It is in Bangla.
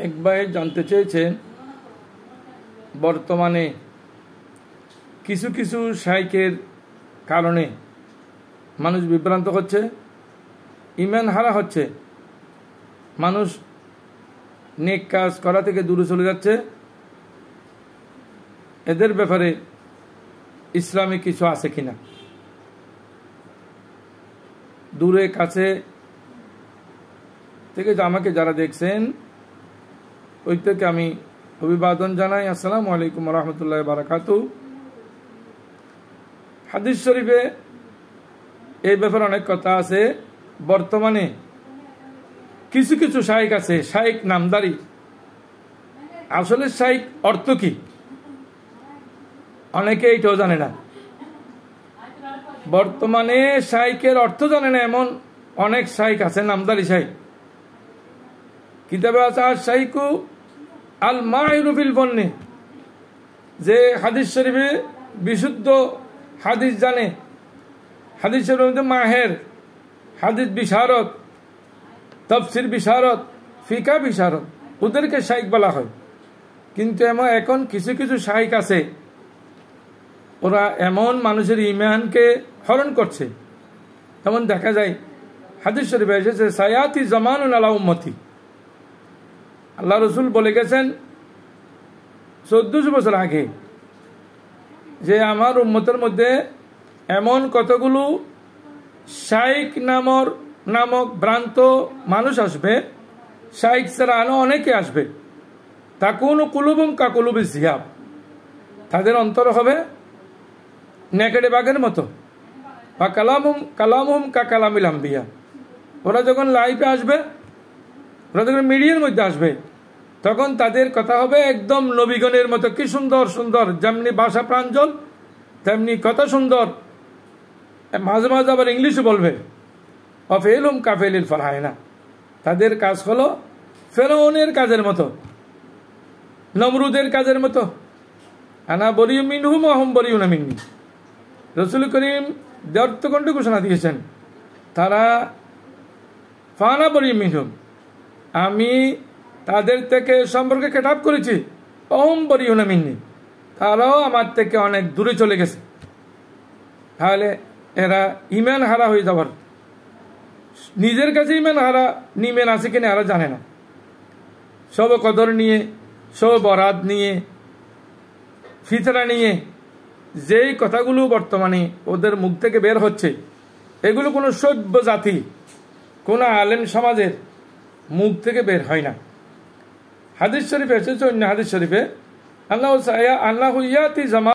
এক ভাই জানতে চেয়েছেন, বর্তমানে কিছু কিছু শাইখের কারণে মানুষ বিভ্রান্ত হচ্ছে, ঈমান হারা হচ্ছে, মানুষ নেক কাজ করা থেকে দূরে চলে যাচ্ছে। এদের ব্যাপারে ইসলামে কিছু আছে কিনা? দূরে কাছে থেকে আমাকে যারা দেখছেন ওই থেকে আমি অভিবাদন জানাই। আসসালামু আলাইকুম ওয়া রাহমাতুল্লাহি ওয়া বারাকাতুহু। হাদিস শরীফে এই ব্যাপারে অনেক কথা আছে। বর্তমানে কিছু কিছু শাইখ আছে, শাইখ নামদারি। আসলে শাইখ অর্থ কি অনেকে এইটাও জানে না। বর্তমানে শাইখের অর্থ জানে না এমন অনেক শাইখ আছে, নামদারি শাইখ। কিতাবে আছে শাইখু আল মাহিরু ফিল ফন্নি, যে হাদিস শরীফে বিশুদ্ধ হাদিস জানে, হাদিস শরীফের মাহের, হাদিস বিশারদ, তাফসীর বিশারদ, ফিকা বিশারদ, ওদেরকে শাইখ বলা হয়। কিন্তু এখন কিছু কিছু শাইখ আছে, ওরা এমন মানুষের ঈমানকে হরণ করছে। যেমন দেখা যায় হাদিস শরীফে এসেছে, সায়াতি জামানুন আলা উম্মতি, আল্লাহ রসুল বলে গেছেন 1400 বছর আগে যে আমার উম্মতের মধ্যে এমন কতগুলো শাইখ নামক ভ্রান্ত মানুষ আসবে, শাইখ ছাড়া আরো অনেকে আসবে। তাকুনু কুলুবুম কা কুলুবি জিয়াব, তাদের অন্তর হবে নেকড়ে বাঘের মতো। বা কালামুম কা কালামিল আম্বিয়া, ওরা যখন লাইফে আসবে, ওরা যখন মিডিয়ার মধ্যে আসবে, তখন তাদের কথা হবে একদম নবীগণের মতো। কি সুন্দর সুন্দর, যেমনি ভাষা প্রাঞ্জল তেমনি কথা সুন্দর। মাঝে মাঝে আবার ইংলিশও বলবে। অফেলুম কাফেলিল ফারহাইনা, তাদের কাজ হলো ফেরাউনের কাজের মতো, নমরুদের কাজের মতো। আনা বরিউ মিনহুম ওয়া হুম বরিউনা মিন্নি, রাসূল করিম দ্ব্যর্থকণ্ঠ ঘোষণা দিয়েছেন, তারা ফানা বরিউ মিনহুম, আমি তাদের থেকে সম্পর্কে খেতাব করেছি, ওহুম বরিউনা মিন্নি, তারাও আমার থেকে অনেক দূরে চলে গেছে। তাহলে এরা ঈমান হারা হয়ে যাবার, নিজের কাছে ঈমান হারা নিমেন আছে কিনা এরা জানে না। সব কদর নিয়ে, সব বরাত নিয়ে, ফিতরা নিয়ে যেই কথাগুলো বর্তমানে ওদের মুখ থেকে বের হচ্ছে, এগুলো কোনো সভ্য জাতি, কোনো আলেম সমাজের মুখ থেকে বের হয় না। হাদিস শরীফে এসেছে, অন্য হাদিস শরীফে আল্লাহ ইয়াতি জামা